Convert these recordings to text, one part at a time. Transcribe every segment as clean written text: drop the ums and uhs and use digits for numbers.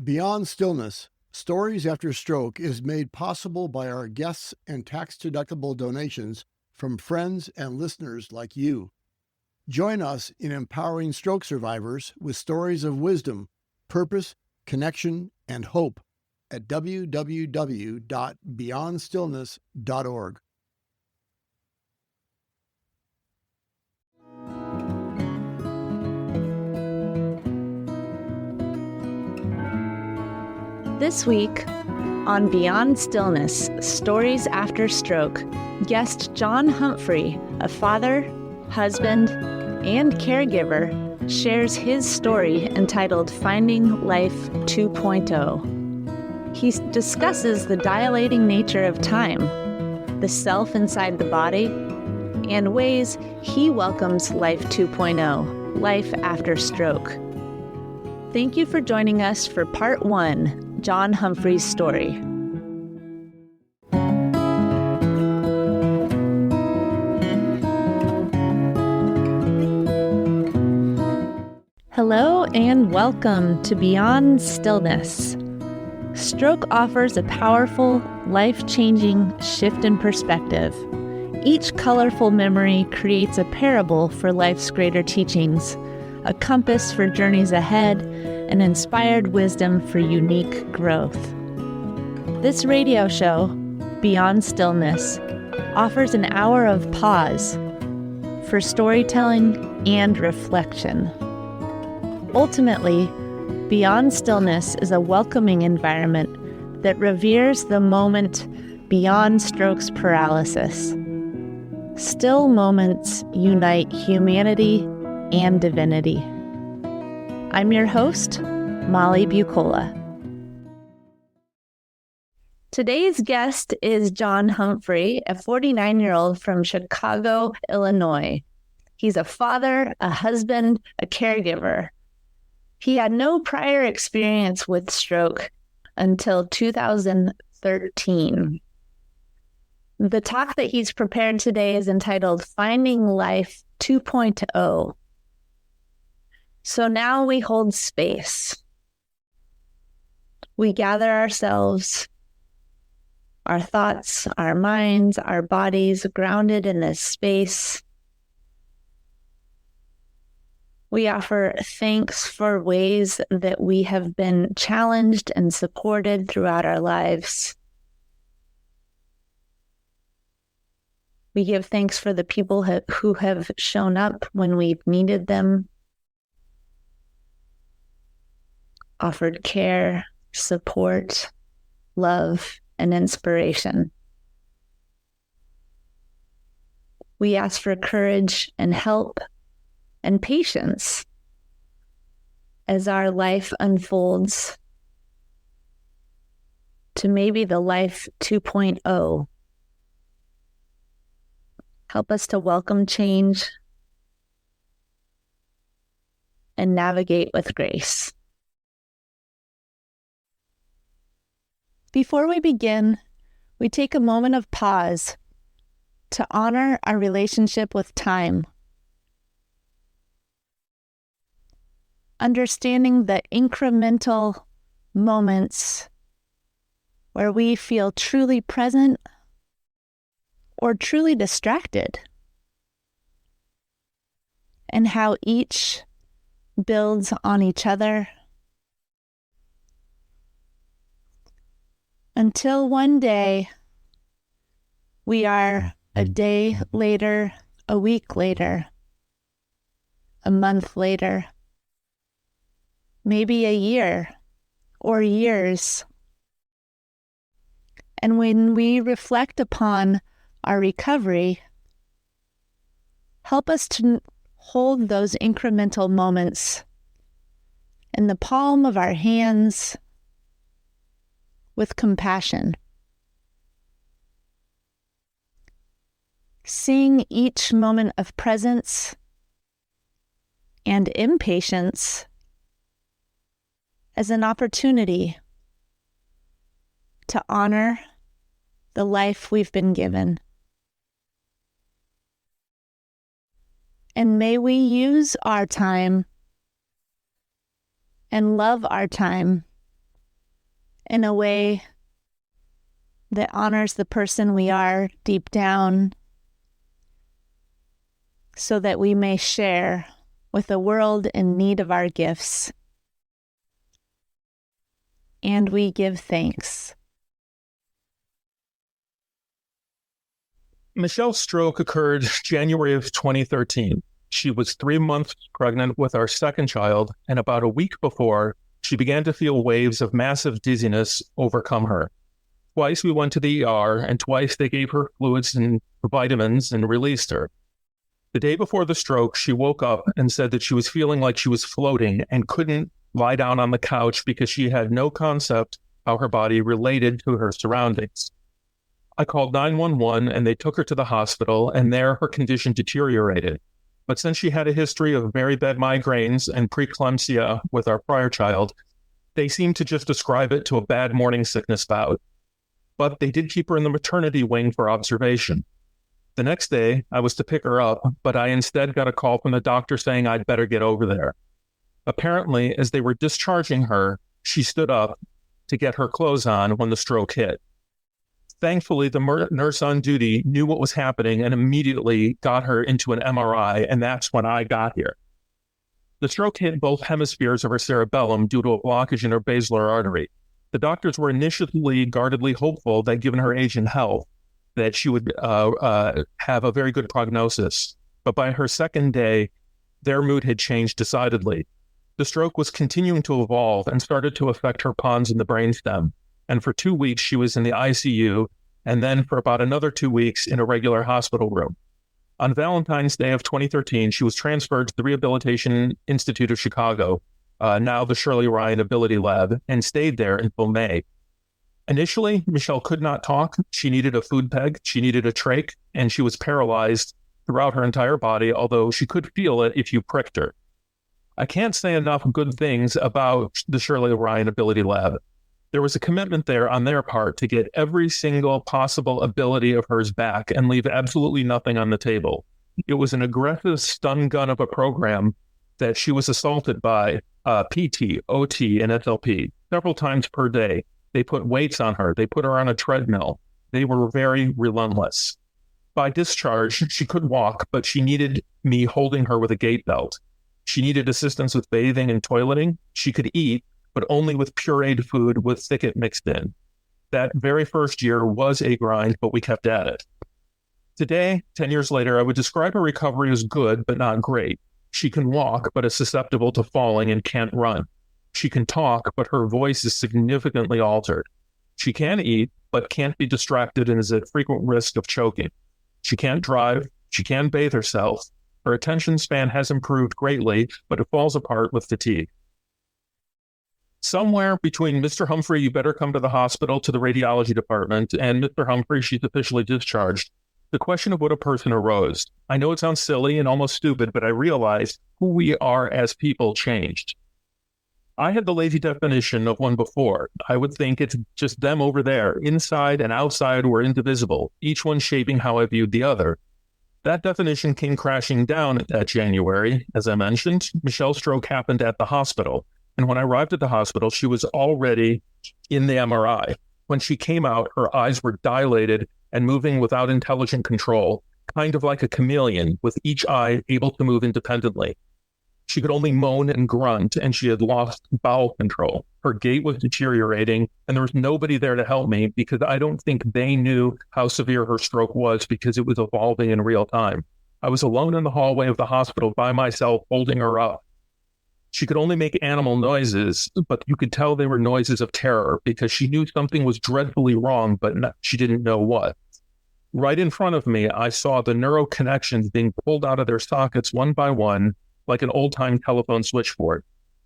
Beyond Stillness, Stories After Stroke is made possible by our guests and tax-deductible donations from friends and listeners like you. Join us in empowering stroke survivors with stories of wisdom, purpose, connection, and hope at www.beyondstillness.org. This week on Beyond Stillness, Stories After Stroke, guest John Humphrey, a father, husband, and caregiver, shares his story entitled Finding Life 2.0. He discusses the dilating nature of time, the self inside the body, and ways he welcomes Life 2.0, life after stroke. Thank you for joining us for Part 1, John Humphrey's story. Hello and welcome to Beyond Stillness. Stroke offers a powerful, life-changing shift in perspective. Each colorful memory creates a parable for life's greater teachings, a compass for journeys ahead, and inspired wisdom for unique growth. This radio show, Beyond Stillness, offers an hour of pause for storytelling and reflection. Ultimately, Beyond Stillness is a welcoming environment that reveres the moment beyond stroke's paralysis. Still moments unite humanity and divinity. I'm your host, Molly Bucola. Today's guest is John Humphrey, a 49-year-old from Chicago, Illinois. He's a father, a husband, a caregiver. He had no prior experience with stroke until 2013. The talk that he's prepared today is entitled Finding Life 2.0. So now we hold space. We gather ourselves, our thoughts, our minds, our bodies grounded in this space. We offer thanks for ways that we have been challenged and supported throughout our lives. We give thanks for the people who have shown up when we've needed them, offered care, support, love, and inspiration. We ask for courage and help and patience as our life unfolds to maybe the life 2.0. Help us to welcome change and navigate with grace. Before we begin, we take a moment of pause to honor our relationship with time. Understanding the incremental moments where we feel truly present or truly distracted, and how each builds on each other until one day we are a day later, a week later, a month later, maybe a year or years. And when we reflect upon our recovery, help us to hold those incremental moments in the palm of our hands with compassion. Seeing each moment of presence and impatience as an opportunity to honor the life we've been given. And may we use our time and love our time in a way that honors the person we are deep down, so that we may share with a world in need of our gifts. And we give thanks. Michelle's stroke occurred January of 2013. She was 3 months pregnant with our second child, and about a week before, she began to feel waves of massive dizziness overcome her. Twice we went to the ER, and twice they gave her fluids and vitamins and released her. The day before the stroke, she woke up and said that she was feeling like she was floating and couldn't lie down on the couch because she had no concept how her body related to her surroundings. I called 911 and they took her to the hospital, and there her condition deteriorated. But since she had a history of very bad migraines and preeclampsia with our prior child, they seemed to just describe it to a bad morning sickness bout. But they did keep her in the maternity wing for observation. The next day, I was to pick her up, but I instead got a call from the doctor saying I'd better get over there. Apparently, as they were discharging her, she stood up to get her clothes on when the stroke hit. Thankfully, the nurse on duty knew what was happening and immediately got her into an MRI, and that's when I got here. The stroke hit both hemispheres of her cerebellum due to a blockage in her basilar artery. The doctors were initially guardedly hopeful that given her age and health, that she would have a very good prognosis. But by her second day, their mood had changed decidedly. The stroke was continuing to evolve and started to affect her pons in the brainstem. And for 2 weeks, she was in the ICU, and then for about another 2 weeks in a regular hospital room. On Valentine's Day of 2013, she was transferred to the Rehabilitation Institute of Chicago, now the Shirley Ryan Ability Lab, and stayed there until May. Initially, Michelle could not talk. She needed a food peg, she needed a trach, and she was paralyzed throughout her entire body, although she could feel it if you pricked her. I can't say enough good things about the Shirley Ryan Ability Lab. There was a commitment there on their part to get every single possible ability of hers back and leave absolutely nothing on the table. It was an aggressive stun gun of a program that she was assaulted by PT, OT, and SLP several times per day. They put weights on her. They put her on a treadmill. They were very relentless. By discharge, she could walk, but she needed me holding her with a gait belt. She needed assistance with bathing and toileting. She could eat, but only with pureed food with thicket mixed in. That very first year was a grind, but we kept at it. Today, 10 years later, I would describe her recovery as good, but not great. She can walk, but is susceptible to falling and can't run. She can talk, but her voice is significantly altered. She can eat, but can't be distracted and is at frequent risk of choking. She can't drive. She can bathe herself. Her attention span has improved greatly, but it falls apart with fatigue. Somewhere between Mr. Humphrey, you better come to the hospital, to the radiology department, and Mr. Humphrey, she's officially discharged, the question of what a person arose. I know it sounds silly and almost stupid, but I realized who we are as people changed. I had the lazy definition of one before. I would think it's just them over there. Inside and outside were indivisible, each one shaping how I viewed the other. That definition came crashing down that January. As I mentioned, Michelle's stroke happened at the hospital. And when I arrived at the hospital, she was already in the MRI. When she came out, her eyes were dilated and moving without intelligent control, kind of like a chameleon, with each eye able to move independently. She could only moan and grunt, and she had lost bowel control. Her gait was deteriorating, and there was nobody there to help me because I don't think they knew how severe her stroke was because it was evolving in real time. I was alone in the hallway of the hospital by myself, holding her up. She could only make animal noises, but you could tell they were noises of terror because she knew something was dreadfully wrong, but she didn't know what. Right in front of me, I saw the neural connections being pulled out of their sockets one by one, like an old-time telephone switchboard.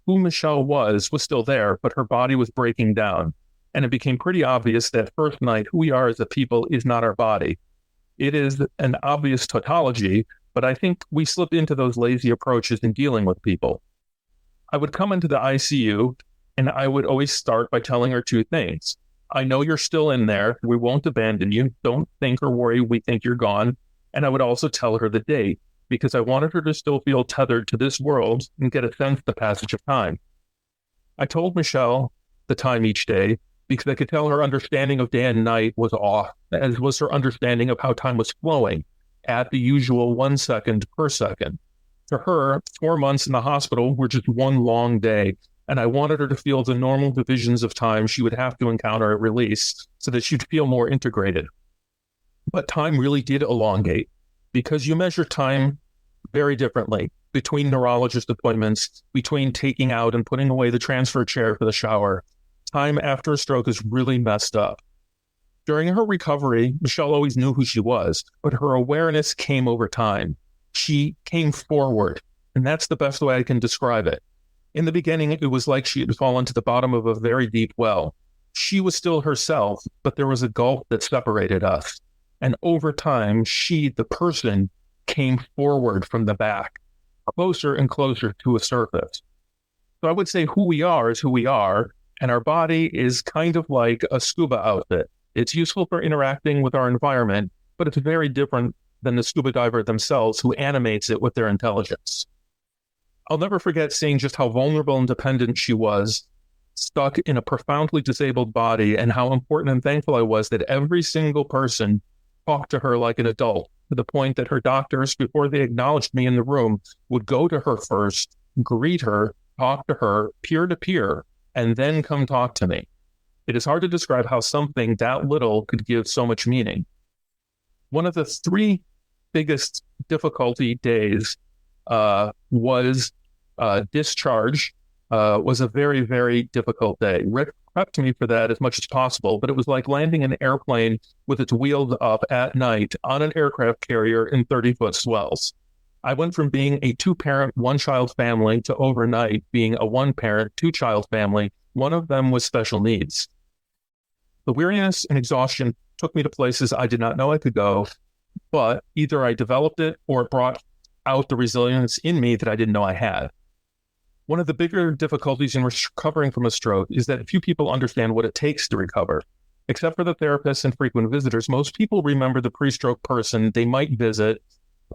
Who Michelle was still there, but her body was breaking down. And it became pretty obvious that first night, who we are as a people is not our body. It is an obvious tautology, but I think we slip into those lazy approaches in dealing with people. I would come into the ICU, and I would always start by telling her two things. I know you're still in there. We won't abandon you. Don't think or worry we think you're gone. And I would also tell her the date, because I wanted her to still feel tethered to this world and get a sense of the passage of time. I told Michelle the time each day because I could tell her understanding of day and night was off, as was her understanding of how time was flowing at the usual 1 second per second. To her, 4 months in the hospital were just one long day, and I wanted her to feel the normal divisions of time she would have to encounter at release so that she'd feel more integrated. But time really did elongate, because you measure time very differently between neurologist appointments, between taking out and putting away the transfer chair for the shower. Time after a stroke is really messed up. During her recovery, Michelle always knew who she was, but her awareness came over time. She came forward, and that's the best way I can describe it. In the beginning, it was like she had fallen to the bottom of a very deep well. She was still herself, but there was a gulf that separated us. And over time, she, the person, came forward from the back, closer and closer to a surface. So I would say who we are is who we are, and our body is kind of like a scuba outfit. It's useful for interacting with our environment, but it's very different than the scuba diver themselves who animates it with their intelligence. I'll never forget seeing just how vulnerable and dependent she was, stuck in a profoundly disabled body, and how important and thankful I was that every single person talked to her like an adult, to the point that her doctors, before they acknowledged me in the room, would go to her first, greet her, talk to her peer to peer, and then come talk to me. It is hard to describe how something that little could give so much meaning. One of the 3 biggest difficulty days was discharge. Was a very, very difficult day. Rick prepped me for that as much as possible, but it was like landing an airplane with its wheels up at night on an aircraft carrier in 30-foot swells. I went from being a 2-parent, 1-child family to overnight being a 1-parent, 2-child family. One of them was special needs. The weariness and exhaustion took me to places I did not know I could go, but either I developed it or it brought out the resilience in me that I didn't know I had. One of the bigger difficulties in recovering from a stroke is that few people understand what it takes to recover. Except for the therapists and frequent visitors, most people remember the pre-stroke person they might visit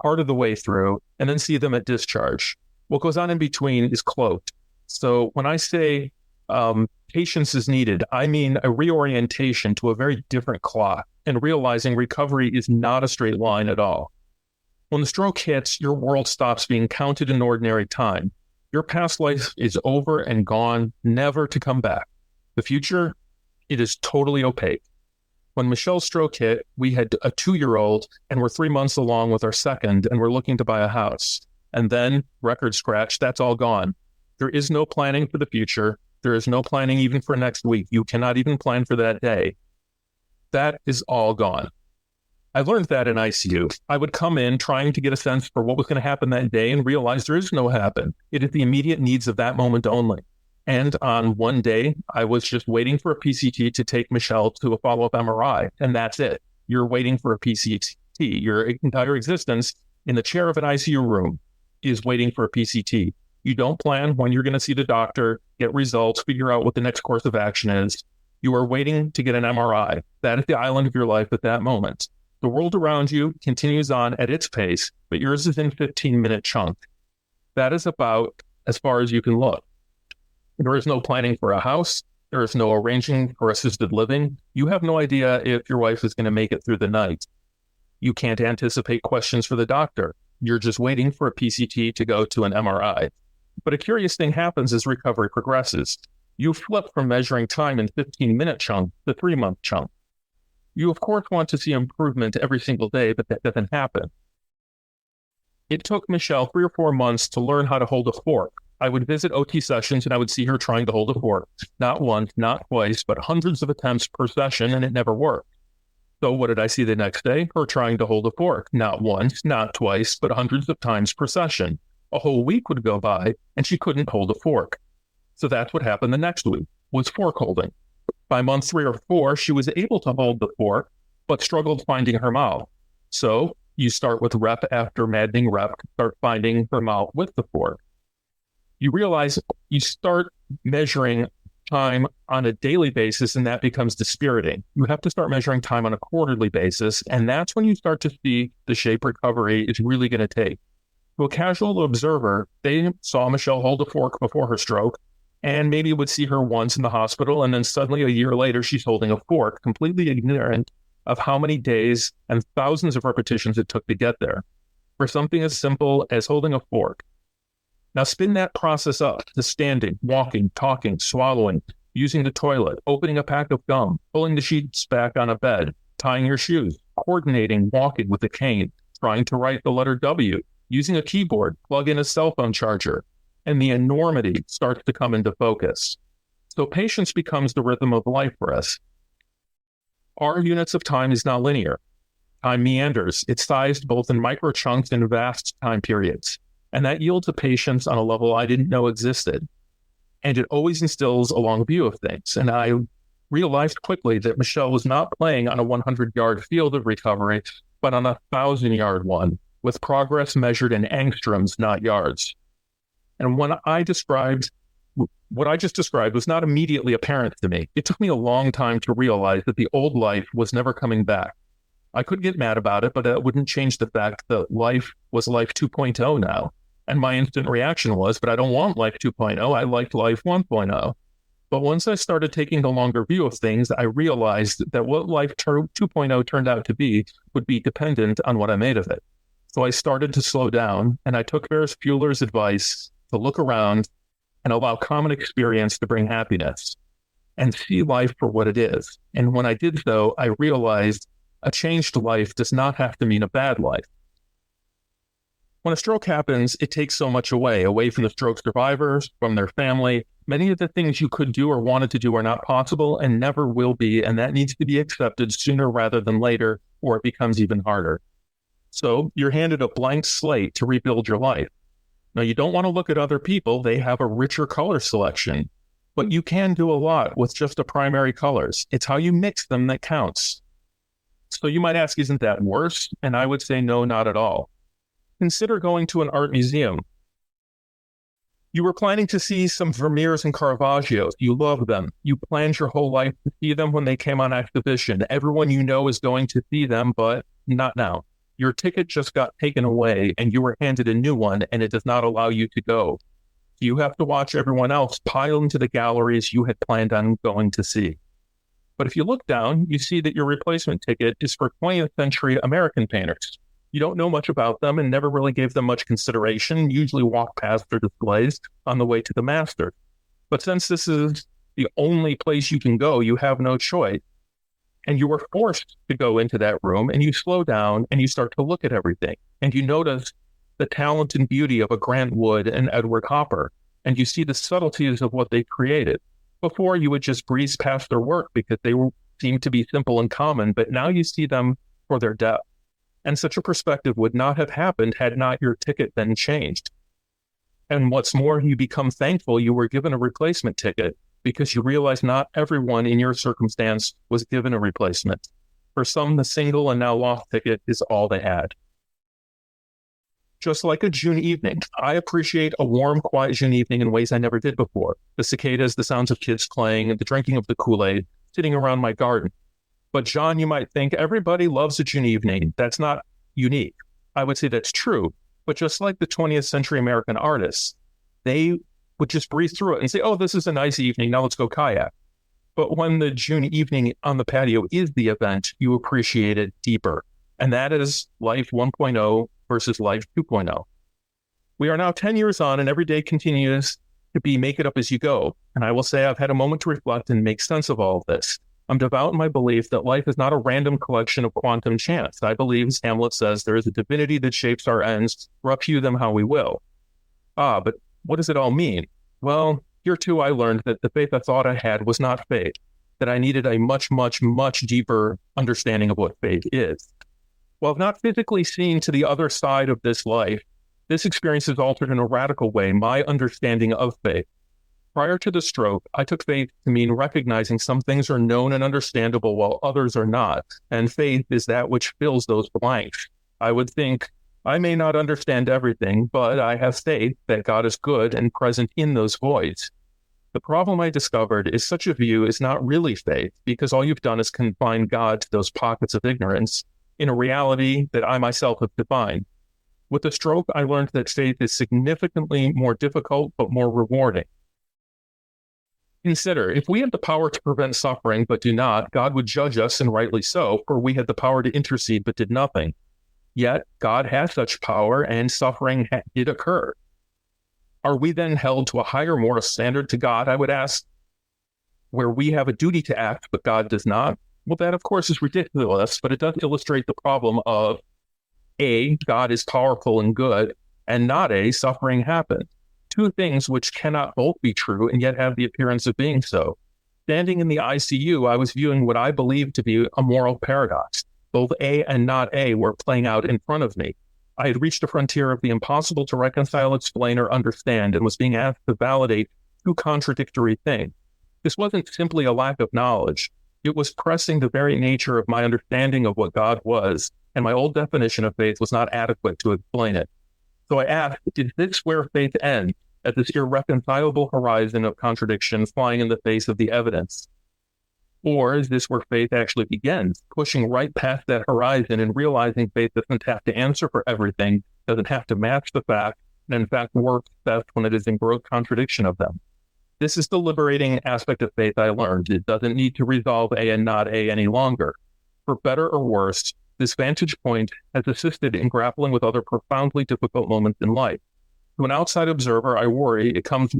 part of the way through and then see them at discharge. What goes on in between is cloaked. So when I say patience is needed, I mean a reorientation to a very different clock and realizing recovery is not a straight line at all. When the stroke hits, your world stops being counted in ordinary time. Your past life is over and gone, never to come back. The future, it is totally opaque. When Michelle's stroke hit, we had a 2-year-old and we're 3 months along with our second and we're looking to buy a house. And then, record scratch, that's all gone. There is no planning for the future. There is no planning even for next week. You cannot even plan for that day. That is all gone. I learned that in ICU. I would come in trying to get a sense for what was going to happen that day and realize there is no happen. It is the immediate needs of that moment only. And on one day, I was just waiting for a PCT to take Michelle to a follow-up MRI, and that's it. You're waiting for a PCT. Your entire existence in the chair of an ICU room is waiting for a PCT. You don't plan when you're going to see the doctor, get results, figure out what the next course of action is. You are waiting to get an MRI. That is the island of your life at that moment. The world around you continues on at its pace, but yours is in 15-minute chunk. That is about as far as you can look. There is no planning for a house. There is no arranging for assisted living. You have no idea if your wife is going to make it through the night. You can't anticipate questions for the doctor. You're just waiting for a PCT to go to an MRI. But a curious thing happens as recovery progresses. You flip from measuring time in 15-minute chunk to 3-month chunk. You, of course, want to see improvement every single day, but that doesn't happen. It took Michelle 3 or 4 months to learn how to hold a fork. I would visit OT sessions and I would see her trying to hold a fork. Not once, not twice, but hundreds of attempts per session, and it never worked. So what did I see the next day? Her trying to hold a fork. Not once, not twice, but hundreds of times per session. A whole week would go by and she couldn't hold a fork. So that's what happened the next week, was fork holding. By month 3 or 4, she was able to hold the fork, but struggled finding her mouth. So you start with rep after maddening rep, start finding her mouth with the fork. You realize you start measuring time on a daily basis, and that becomes dispiriting. You have to start measuring time on a quarterly basis, and that's when you start to see the shape recovery is really going to take. To a casual observer, they saw Michelle hold a fork before her stroke, and maybe would see her once in the hospital, and then suddenly a year later, she's holding a fork, completely ignorant of how many days and thousands of repetitions it took to get there for something as simple as holding a fork. Now spin that process up to standing, walking, talking, swallowing, using the toilet, opening a pack of gum, pulling the sheets back on a bed, tying your shoes, coordinating, walking with a cane, trying to write the letter W, using a keyboard, plug in a cell phone charger, and the enormity starts to come into focus. So patience becomes the rhythm of life for us. Our units of time is not linear. Time meanders. It's sized both in micro chunks and vast time periods. And that yields a patience on a level I didn't know existed. And it always instills a long view of things. And I realized quickly that Michelle was not playing on a 100-yard field of recovery, but on a 1,000-yard one, with progress measured in angstroms, not yards. And what I just described was not immediately apparent to me. It took me a long time to realize that the old life was never coming back. I could get mad about it, but that wouldn't change the fact that life was life 2.0 now. And my instant reaction was, but I don't want life 2.0. I liked life 1.0. But once I started taking the longer view of things, I realized that what life 2.0 turned out to be would be dependent on what I made of it. So I started to slow down, and I took Ferris Bueller's advice to look around and allow common experience to bring happiness and see life for what it is. And when I did so, I realized a changed life does not have to mean a bad life. When a stroke happens, it takes so much away from the stroke survivors, from their family. Many of the things you could do or wanted to do are not possible and never will be, and that needs to be accepted sooner rather than later, or it becomes even harder. So you're handed a blank slate to rebuild your life. Now, you don't want to look at other people. They have a richer color selection, but you can do a lot with just the primary colors. It's how you mix them that counts. So you might ask, isn't that worse? And I would say, no, not at all. Consider going to an art museum. You were planning to see some Vermeers and Caravaggios. You love them. You planned your whole life to see them when they came on exhibition. Everyone you know is going to see them, but not now. Your ticket just got taken away and you were handed a new one, and it does not allow you to go. You have to watch everyone else pile into the galleries you had planned on going to see. But if you look down, you see that your replacement ticket is for 20th century American painters. You don't know much about them and never really gave them much consideration, usually walk past their displays on the way to the master. But since this is the only place you can go, you have no choice. And you were forced to go into that room, and you slow down and you start to look at everything. And you notice the talent and beauty of a Grant Wood and Edward Hopper, and you see the subtleties of what they created. Before, you would just breeze past their work because they seemed to be simple and common, but now you see them for their depth. And such a perspective would not have happened had not your ticket been changed. And what's more, you become thankful you were given a replacement ticket because you realize not everyone in your circumstance was given a replacement. For some, the single and now lost ticket is all they had. Just like a June evening, I appreciate a warm, quiet June evening in ways I never did before. The cicadas, the sounds of kids playing, and the drinking of the Kool-Aid, sitting around my garden. But John, you might think everybody loves a June evening. That's not unique. I would say that's true. But just like the 20th century American artists, they would just breeze through it and say, oh, this is a nice evening. Now let's go kayak. But when the June evening on the patio is the event, you appreciate it deeper. And that is life 1.0 versus life 2.0. We are now 10 years on, and every day continues to be make it up as you go. And I will say I've had a moment to reflect and make sense of all of this. I'm devout in my belief that life is not a random collection of quantum chance. I believe, as Hamlet says, there is a divinity that shapes our ends, rough hew them how we will. But what does it all mean? Well, here too I learned that the faith I thought I had was not faith, that I needed a much, much, much deeper understanding of what faith is. While I've not physically seen to the other side of this life, this experience has altered in a radical way my understanding of faith. Prior to the stroke, I took faith to mean recognizing some things are known and understandable while others are not, and faith is that which fills those blanks. I would think, I may not understand everything, but I have faith that God is good and present in those voids. The problem I discovered is such a view is not really faith, because all you've done is confine God to those pockets of ignorance in a reality that I myself have defined. With the stroke, I learned that faith is significantly more difficult but more rewarding. Consider, if we had the power to prevent suffering but do not, God would judge us, and rightly so, for we had the power to intercede but did nothing. Yet God has such power, and suffering did occur. Are we then held to a higher moral standard to God, I would ask, where we have a duty to act but God does not? Well, that of course is ridiculous, but it does illustrate the problem of A, God is powerful and good, and not A, suffering happened. Two things which cannot both be true and yet have the appearance of being so. Standing in the ICU, I was viewing what I believed to be a moral paradox. Both A and not A were playing out in front of me. I had reached a frontier of the impossible to reconcile, explain, or understand, and was being asked to validate two contradictory things. This wasn't simply a lack of knowledge. It was pressing the very nature of my understanding of what God was, and my old definition of faith was not adequate to explain it. So I asked, is this where faith ends, at this irreconcilable horizon of contradiction flying in the face of the evidence? Or is this where faith actually begins, pushing right past that horizon and realizing faith doesn't have to answer for everything, doesn't have to match the facts, and in fact works best when it is in gross contradiction of them? This is the liberating aspect of faith I learned. It doesn't need to resolve A and not A any longer. For better or worse, this vantage point has assisted in grappling with other profoundly difficult moments in life. To an outside observer, I worry it comes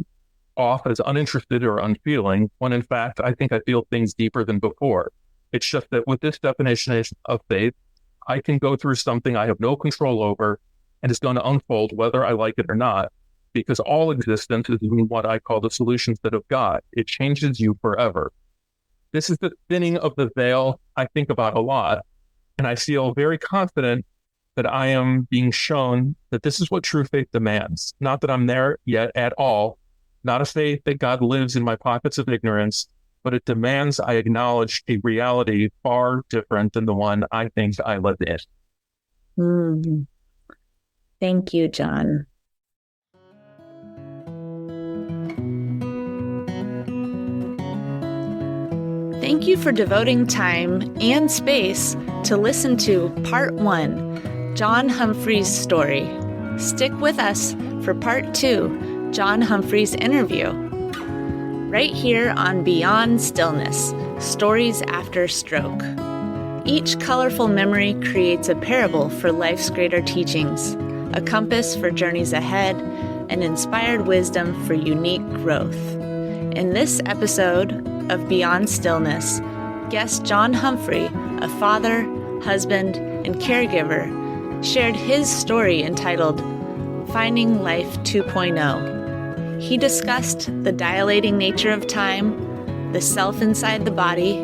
off as uninterested or unfeeling, when in fact I think I feel things deeper than before. It's just that with this definition of faith, I can go through something I have no control over, and it's going to unfold whether I like it or not, because all existence is in what I call the solution set of God. It changes you forever. This is the thinning of the veil I think about a lot, and I feel very confident that I am being shown that this is what true faith demands. Not that I'm there yet at all, not a faith that God lives in my pockets of ignorance, but it demands I acknowledge a reality far different than the one I think I live in. Thank you, John. Thank you for devoting time and space to listen to Part 1, John Humphrey's story. Stick with us for Part 2, John Humphrey's interview, right here on Beyond Stillness, Stories After Stroke. Each colorful memory creates a parable for life's greater teachings, a compass for journeys ahead, and inspired wisdom for unique growth. In this episode of Beyond Stillness, guest John Humphrey, a father, husband, and caregiver, shared his story entitled Finding Life 2.0. He discussed the dilating nature of time, the self inside the body,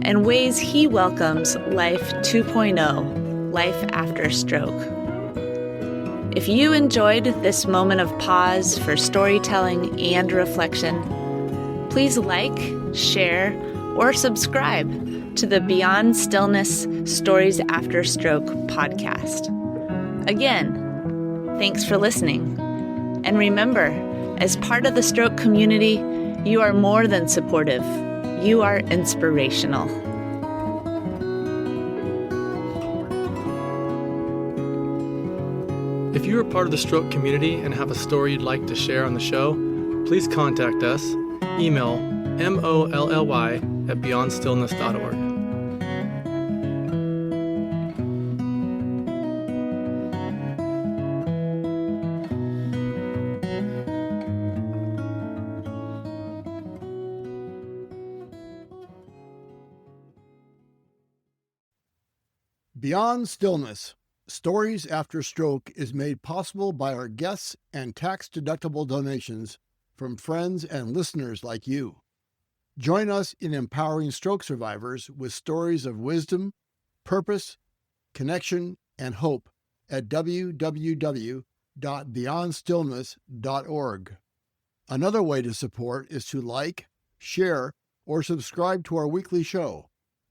and ways he welcomes Life 2.0, life after stroke. If you enjoyed this moment of pause for storytelling and reflection, please like, share, or subscribe to the Beyond Stillness Stories After Stroke podcast. Again, thanks for listening. And remember, as part of the stroke community, you are more than supportive. You are inspirational. If you are part of the stroke community and have a story you'd like to share on the show, please contact us. Email molly@beyondstillness.org. Beyond Stillness, Stories After Stroke is made possible by our guests and tax-deductible donations from friends and listeners like you. Join us in empowering stroke survivors with stories of wisdom, purpose, connection, and hope at www.beyondstillness.org. Another way to support is to like, share, or subscribe to our weekly show.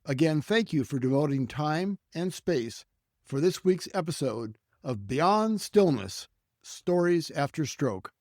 Again, thank you for devoting time and space for this week's episode of Beyond Stillness, Stories After Stroke.